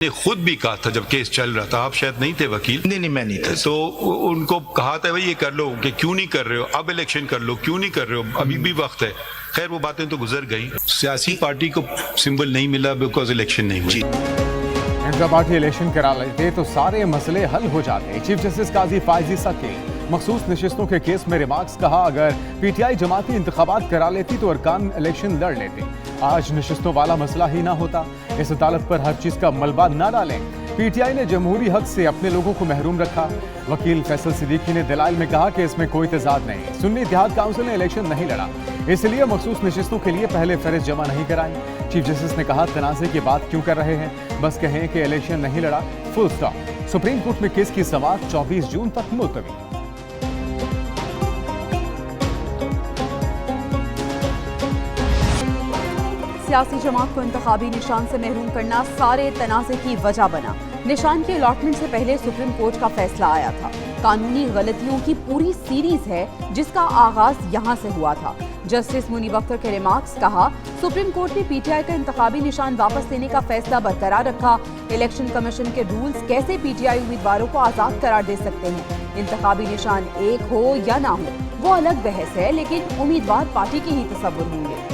ने खुद भी कहा था जब केस चल रहा था, आप शायद नहीं थे वकील। नहीं मैं नहीं था। तो उनको कहा था भाई ये कर लो, कि क्यों नहीं कर रहे हो, अब इलेक्शन कर लो, क्यों नहीं कर रहे हो, अभी भी वक्त है। खैर वो बातें तो गुजर गई। सियासी पार्टी को सिंबल नहीं मिला बिकॉज इलेक्शन नहीं हुई। इंट्रा पार्टी इलेक्शन करा लेते तो सारे मसले हल हो जाते। चीफ जस्टिस काजी फायजी सकी मखसूस नशिस्तों के केस में रिमार्क्स कहा, अगर पीटीआई जमाती इंतखाबात करा लेती तो अरकान इलेक्शन लड़ लेते। आज नशिस्तों वाला मसला ही ना होता। इस अदालत पर हर चीज का मलबा ना डालें। पीटीआई ने जमहूरी हक से अपने लोगों को महरूम रखा। वकील फैसल सिद्दीकी ने दलाइल में कहा कि इसमें कोई तजाद नहीं। सुन्नी इत्तेहाद काउंसिल ने इलेक्शन नहीं लड़ा, इसलिए मखसूस नशिस्तों के लिए पहले फहरिस्त जमा नहीं कराई। चीफ जस्टिस ने कहा, तनाज़े की बात क्यों कर रहे हैं, बस कहें कि इलेक्शन नहीं लड़ा, फुल स्टॉप। सुप्रीम कोर्ट में केस की समाअत 24 जून तक मुलतवी। सियासी जमात को इंतखाबी निशान से महरूम करना सारे तनाज़े की वजह बना। निशान के अलॉटमेंट से पहले सुप्रीम कोर्ट का फैसला आया था। कानूनी गलतियों की पूरी सीरीज है जिसका आगाज यहाँ से हुआ था। जस्टिस मुनीब अख्तर के रिमार्क्स कहा, सुप्रीम कोर्ट ने पीटीआई का इंतखाबी निशान वापस लेने का फैसला बरकरार रखा। इलेक्शन कमीशन के रूल्स कैसे पीटीआई उम्मीदवारों को आजाद करार दे सकते हैं। इंतखाबी निशान एक हो या ना हो वो अलग बहस है, लेकिन उम्मीदवार पार्टी के ही तसव्वुर होंगे।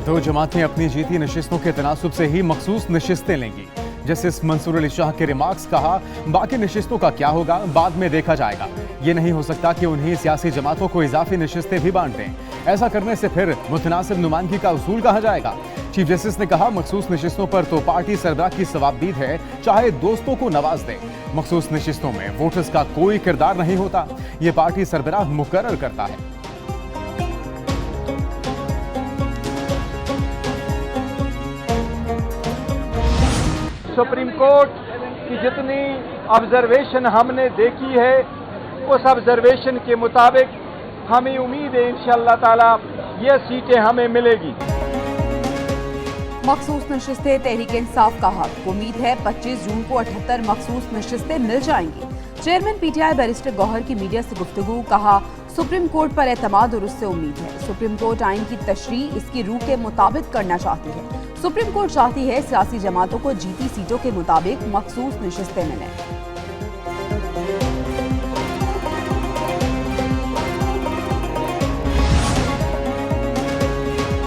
दो जमातें अपनी जीती नशिस्तों के तनासुब से ही मखसूस नशिस्तें लेंगी। जस्टिस मंसूर अली शाह के रिमार्क्स कहा, बाकी नशिस्तों का क्या होगा बाद में देखा जाएगा। ये नहीं हो सकता कि उन्हीं सियासी जमातों को इजाफी नशिस्तें भी बांट दें। ऐसा करने से फिर मुतनासिब नुमाइंदगी का उसूल कहा जाएगा। चीफ जस्टिस ने कहा, मखसूस नशिस्तों पर तो पार्टी सरबराह की सवाबदीद है, चाहे दोस्तों को नवाज दे। मखसूस नशिस्तों में वोटर्स का कोई किरदार नहीं होता, ये पार्टी सरबराह मुकर्रर करता है। सुप्रीम कोर्ट की जितनी ऑब्जर्वेशन हमने देखी है उस ऑब्जर्वेशन के मुताबिक हमें उम्मीद है इंशाअल्लाह ताला ये सीटें हमें मिलेगी। मखसूस नशिस्तें तहरीक इंसाफ का हक। उम्मीद है 25 जून को 78 मखसूस नशिस्तें मिल जाएंगी। चेयरमैन पीटीआई बैरिस्टर गौहर की मीडिया से गुफ्तगू, कहा, सुप्रीम कोर्ट पर एतमाद और उससे उम्मीद है। सुप्रीम कोर्ट आइन की तशरीह इसकी रूह के मुताबिक करना चाहती है। सुप्रीम कोर्ट चाहती है सियासी जमातों को जीती सीटों के मुताबिक मखसूस नशिस्तें मिलें।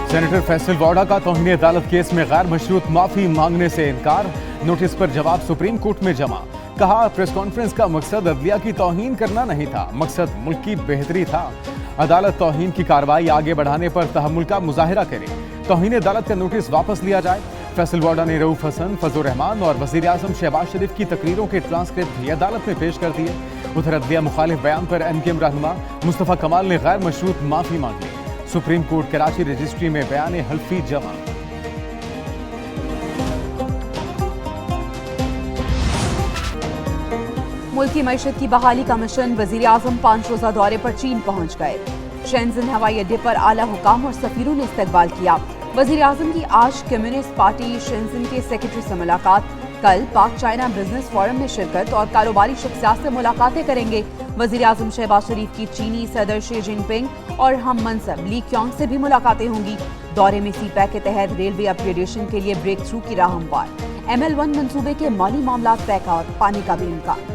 सेनेटर फैसल वाडा का तौहीन अदालत केस में गैर मशरूत माफी मांगने से इनकार। नोटिस पर जवाब सुप्रीम कोर्ट में जमा। कहा, प्रेस कॉन्फ्रेंस का मकसद अदलिया की तौहीन करना नहीं था, मकसद मुल्क की बेहतरी था। अदालत तौहीन की कार्रवाई आगे बढ़ाने पर तहम्मुल का मुजाहिरा करे। तौहीन अदालत का नोटिस वापस लिया जाए। फैसल वाडा ने रऊफ हसन, फजल रहमान और वजीर आजम शहबाज शरीफ की तकरीरों के ट्रांसक्रिप्ट भी अदालत में पेश कर दिए। उधर अदलिया मुखालिफ बयान पर MKM रहनुमा मुस्तफा कमाल ने गैर मशरूत माफी मांग ली। सुप्रीम कोर्ट कराची रजिस्ट्री में बयान हल्फी जमा। मुल्की मईशत की बहाली का मिशन। वजीर आजम 5 रोजा दौरे पर चीन पहुंच गए। शेंजन हवाई अड्डे पर आला हुकाम और सफीरों ने इस्तकबाल किया। वजीर आजम की आज कम्युनिस्ट पार्टी शेंजन के सेक्रेटरी से मुलाकात। कल पाक चाइना बिजनेस फोरम में शिरकत और कारोबारी शख्सियात से मुलाकातें करेंगे। वजीर आजम शहबाज शरीफ की चीनी सदर शी जिनपिंग और हम मनसब ली क्योंग से भी मुलाकातें होंगी। दौरे में सीपैक के तहत रेलवे अपग्रेडेशन के लिए ब्रेक थ्रू की राह हमवार। ML1 मंसूबे के माली मामला तय पाने का भी इम्कान।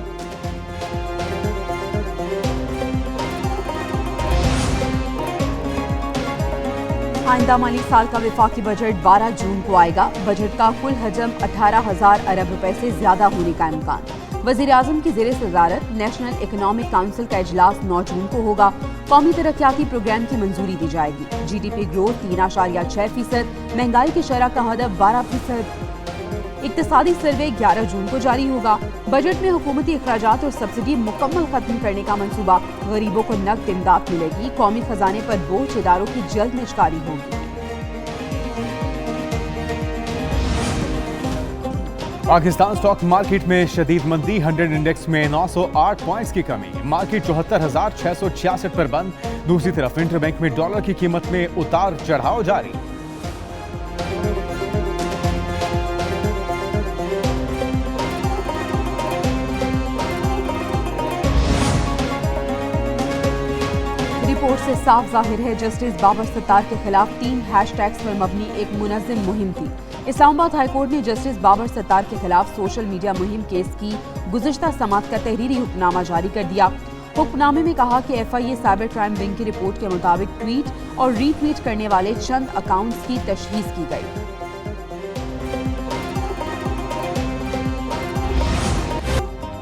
आइंदा माली साल का विफाकी बजट 12 जून को आएगा। बजट का कुल हजम 18,000 अरब रुपए से ज्यादा होने का इम्कान। वजीर आजम की ज़ेरे सदारत नेशनल इकोनॉमिक काउंसिल का इजलास 9 जून को होगा। कौमी तरक्याती प्रोग्राम की मंजूरी दी जाएगी। GDP ग्रोथ 3.6%, महंगाई की शरह का हदफ 12%। इक्तिसादी सर्वे 11 जून को जारी होगा। बजट में हुकूमती अखराजात और सब्सिडी मुकम्मल खत्म करने का मंसूबा। गरीबों को नकद इमदाद मिलेगी। कौमी खजाने पर बोझ इदारों की जल्द निष्कारी होगी। पाकिस्तान स्टॉक मार्केट में शदीद मंदी। 100 इंडेक्स में 908 पॉइंट्स की कमी। मार्केट 74,666 पर बंद। दूसरी तरफ इंटरबैंक में डॉलर की कीमत में उतार चढ़ाव जारी। रिपोर्ट से साफ जाहिर है जस्टिस बाबर सत्तार के खिलाफ 3 हैशटैग्स पर मबनी एक मुनज़्ज़म मुहिम थी। इस्लामाबाद हाईकोर्ट ने जस्टिस बाबर सत्तार के खिलाफ सोशल मीडिया मुहिम केस की गुज़िश्ता समात का तहरीरी हुक्मनामा जारी कर दिया। हुक्मनामे में कहा कि FIA साइबर क्राइम विंग की रिपोर्ट के मुताबिक ट्वीट और रीट्वीट करने वाले चंद अकाउंट्स की तशखीस की गई।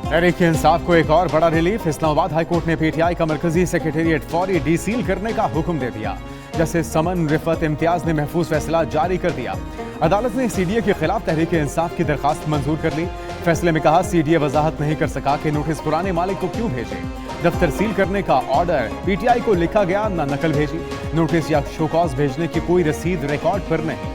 तहरीक इंसाफ को एक और बड़ा रिलीफ। इस्लामाबाद हाईकोर्ट ने PTI का मरकजी सेक्रेटेरिएट फौरी डीसील करने का हुक्म दे दिया। जस्टिस समन रिफत इम्तियाज ने महफूज फैसला जारी कर दिया। अदालत ने CDA के खिलाफ तहरीक इंसाफ की दरखास्त मंजूर कर ली। फैसले में कहा CDA वजाहत नहीं कर सका कि नोटिस पुराने मालिक को क्यों भेजे। दफ्तर सील करने का ऑर्डर PTI को लिखा गया, न नकल भेजी। नोटिस या शोकॉज भेजने की कोई रसीद रिकॉर्ड पर नहीं।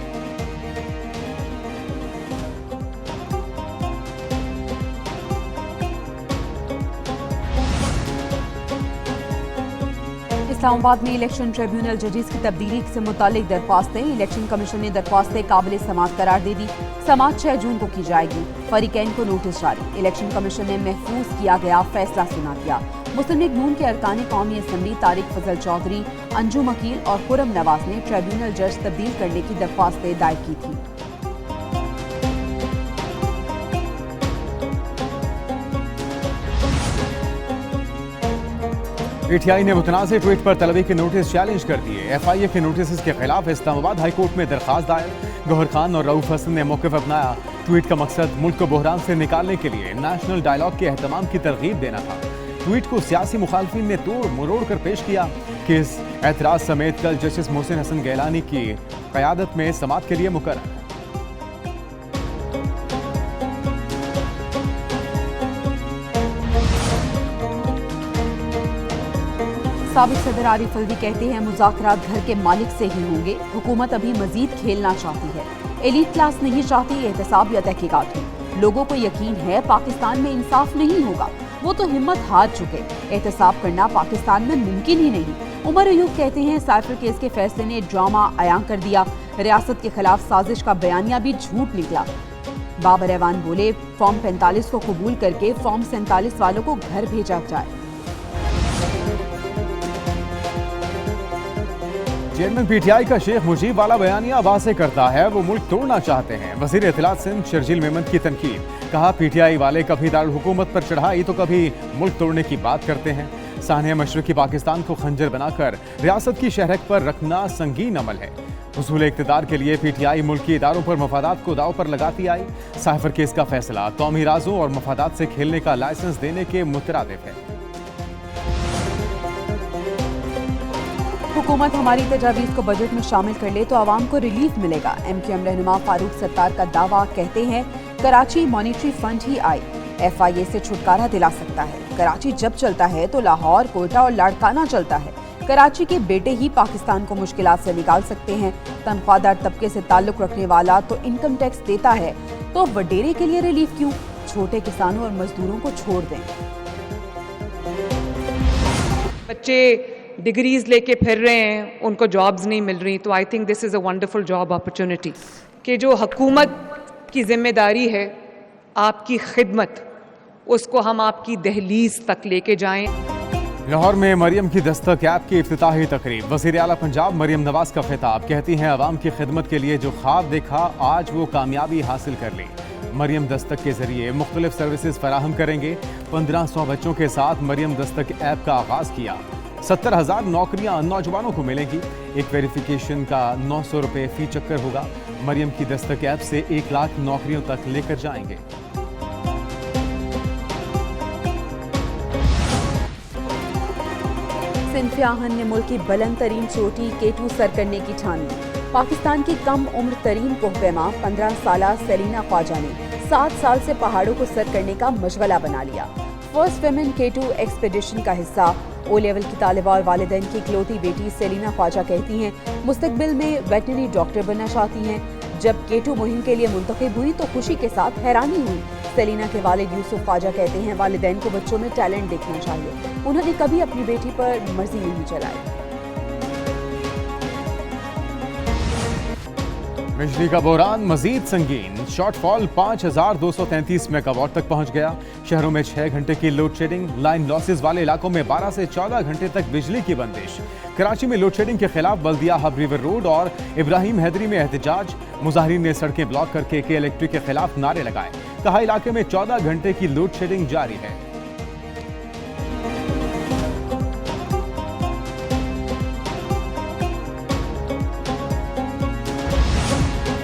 इस्लामाबाद में इलेक्शन ट्रिब्यूनल जजेस की तब्दीली से मुतालिक दरख्वास्तें। इलेक्शन कमीशन ने दरख्वास्तें काबिल समाअत करार दे दी। समाअत 6 जून को की जाएगी। फरीकैन को नोटिस जारी। इलेक्शन कमीशन ने महफूज किया गया फैसला सुना दिया। मुस्लिम लीग नून के अरकान कौमी असम्बली तारिक फजल चौधरी, अंजुम अकील और खुरम नवाज ने ट्रिब्यूनल जज तब्दील करने की दरख्वास्तें दायर की थी। PTI ने मुतनाज़ ट्वीट पर तलबी के नोटिस चैलेंज कर दिए। FIA के नोटिस के खिलाफ इस्लामाबाद हाईकोर्ट में दरखास्त दायर। गौहर खान और रऊफ हसन ने मौक़िफ़ अपनाया। ट्वीट का मकसद मुल्क को बहरान से निकालने के लिए नेशनल डायलॉग के एहतमाम की तरगीब देना था। ट्वीट को सियासी मुखालफिन ने तोड़ मरोड़ कर पेश किया कि इस एतराज़ समेत कल जस्टिस मोहसिन हसन गैलानी की क़यादत में समाअत के लिए मुकर्रर। साबिक सदर आरिफ अलवी कहते हैं मुज़ाकरात घर के मालिक से ही होंगे। हुकूमत अभी मजीद खेलना चाहती है। एलीट क्लास नहीं चाहती एहतसाब या तहकीकात हो। लोगों को यकीन है पाकिस्तान में इंसाफ नहीं होगा। वो तो हिम्मत हार चुके। एहतसाब करना पाकिस्तान में मुमकिन ही नहीं। उमर अयूब कहते हैं साइफर केस के फैसले ने ड्रामा अयां कर दिया। रियासत के खिलाफ साजिश का बयानिया भी झूठ निकला। बाबर ऐवान बोले फॉर्म 45 को कबूल करके फॉर्म 47 वालों को घर भेजा जाए। चेयरमैन PTI का शेख मुजीब वाला बयानिया वाज़ेह करता है वो मुल्क तोड़ना चाहते हैं। वज़ीर इत्तलात सिंध शर्जील मेमन की तनकीद। कहा PTI वाले कभी दारुल हुकूमत पर चढ़ाई तो कभी मुल्क तोड़ने की बात करते हैं। सानिया मशरक़ी पाकिस्तान को खंजर बनाकर रियासत की शहरक पर रखना संगीन अमल है। हुसूल इक़्तिदार के लिए PTI मुल्की इदारों पर मफादात को दाव पर लगाती आई। साइफर केस का फैसला कौमी राजों और मफादात से खेलने का लाइसेंस देने के मुतरादिफ है। हुकूमत हमारी तजावीज़ को बजट में शामिल कर ले तो आवाम को रिलीफ मिलेगा। MQM रहनुमा फारूक सत्तार का दावा। कहते हैं कराची मॉनिटरी फंड ही FIA से छुटकारा दिला सकता है। कराची जब चलता है तो लाहौर, कोयटा और लाड़काना चलता है। कराची के बेटे ही पाकिस्तान को मुश्किलात से निकाल सकते हैं। तनख्वाहदार तबके से ताल्लुक रखने वाला तो इनकम टैक्स देता है, तो वडेरे के लिए रिलीफ क्यों? छोटे किसानों और मजदूरों को छोड़ दें। बच्चे डिग्रीज लेके फिर रहे हैं, उनको जॉब्स नहीं मिल रही, तो I think this is a wonderful job opportunity कि जो हुकूमत की जिम्मेदारी है आपकी खिदमत, उसको हम आपकी दहलीज तक लेके जाएं। लाहौर में मरियम की दस्तक ऐप की इफ्तिताही तकरीब। वज़ीर आला पंजाब मरियम नवाज का खिताब। कहती हैं आवाम की खिदमत के लिए जो ख्वाब देखा आज वो कामयाबी हासिल कर ली। मरियम दस्तक के जरिए मुख्तलिफ सर्विसेज फराहम करेंगे। 1500 बच्चों के साथ मरियम दस्तक ऐप का आगाज़ किया। 70,000 नौकरियां नौजवानों को मिलेंगी। एक वेरिफिकेशन का 900 रुपये फी चक्कर होगा। मरियम की दस्तक ऐप से 1 लाख नौकरियों तक लेकर जाएंगे। सिंध आहन ने मुल्क की बुलंद तरीन चोटी K2 सर करने की ठान ली। पाकिस्तान की कम उम्र तरीन कोहपेमा 15 साला सेलिना ख्वाजा ने 7 साल से पहाड़ों को सर करने का मशगला बना लिया। फर्स्ट वेमेन K2 एक्सपेडिशन का हिस्सा। O लेवल की तालिबा और वालिदैन की इकलौती बेटी सेलिना ख्वाजा कहती हैं मुस्तकबिल में वेटनरी डॉक्टर बनना चाहती हैं। जब K2 मुहिम के लिए मुंतखब हुई तो खुशी के साथ हैरानी हुई। सेलिना के वालिद यूसुफ ख्वाजा कहते हैं वालिदैन को बच्चों में टैलेंट देखना चाहिए। उन्होंने कभी अपनी बेटी पर मर्जी नहीं चलाई। बिजली का बहरान मजीद संगीन। शॉर्टफॉल 5233 मेगावाट तक पहुंच गया। शहरों में 6 घंटे की लोड शेडिंग। लाइन लॉसेज वाले इलाकों में 12 से 14 घंटे तक बिजली की बंदिश। कराची में लोड शेडिंग के खिलाफ बल्दिया हब रिवर रोड और इब्राहिम हैदरी में एहतजाज। मुजाहिरीन ने सड़कें ब्लॉक करके के इलेक्ट्रिक के खिलाफ नारे लगाए। कहा इलाके में 14 घंटे की लोड शेडिंग जारी है।